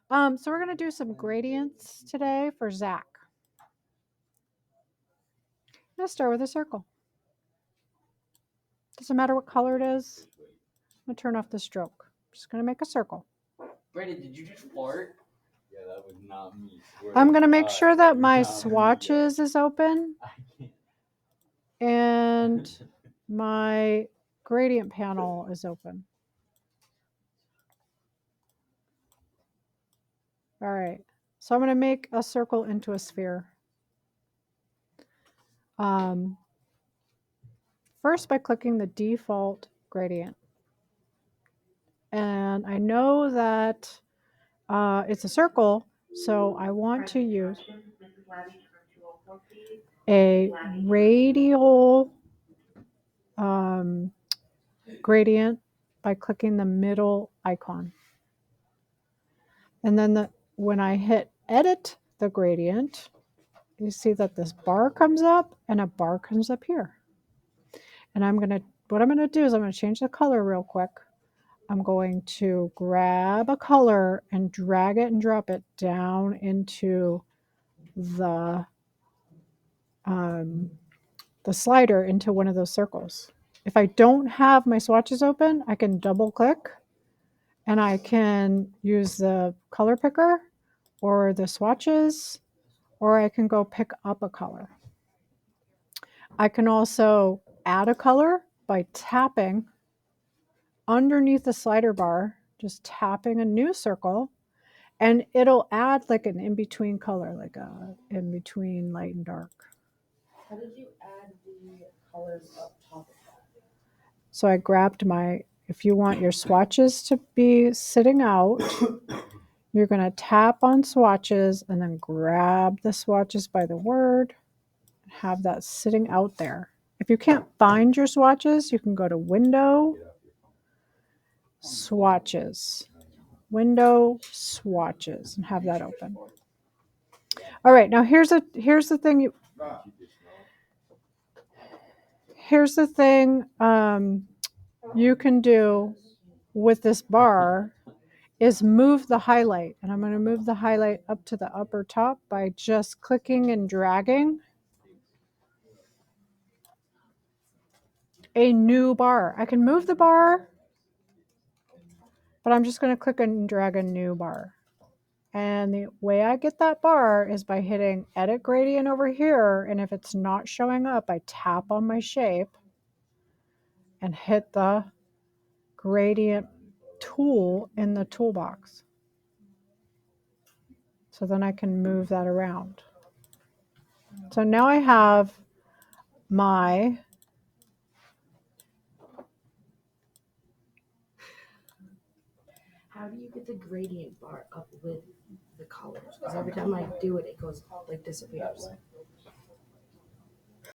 So we're going to do some gradients today for Zach. Let's start with a circle. Doesn't matter what color it is. I'm going to turn off the stroke. I'm just going to make a circle. Brandon, did you just fart? Yeah, that was not me. I'm going to make sure that my swatches is open and my gradient panel is open. All right. So I'm going to make a circle into a sphere. First by clicking the default gradient. And I know that it's a circle, so I want to use a radial gradient by clicking the middle icon. And then when I hit edit the gradient, you see that this bar comes up and a bar comes up here. And what I'm gonna do is I'm gonna change the color real quick. I'm going to grab a color and drag it and drop it down into the slider into one of those circles. If I don't have my swatches open, I can double click and I can use the color picker or the swatches, or I can go pick up a color. I can also add a color by tapping underneath the slider bar, just tapping a new circle, and it'll add like an in-between color, like a in-between light and dark. How did you add the colors up top of that? So I grabbed if you want your swatches to be sitting out, you're going to tap on swatches and then grab the swatches by the word and have that sitting out there. If you can't find your swatches, you can go to Window, Swatches, Window, Swatches, and have that open. All right, now here's the thing. Here's the thing you can do with this bar is move the highlight. And I'm going to move the highlight up to the upper top by just clicking and dragging a new bar. I can move the bar, but I'm just going to click and drag a new bar. And the way I get that bar is by hitting edit gradient over here. And if it's not showing up, I tap on my shape and hit the gradient tool in the toolbox. So then I can move that around. So now I have my How do you get the gradient bar up with the colors? Because every time I do it, it goes like disappears.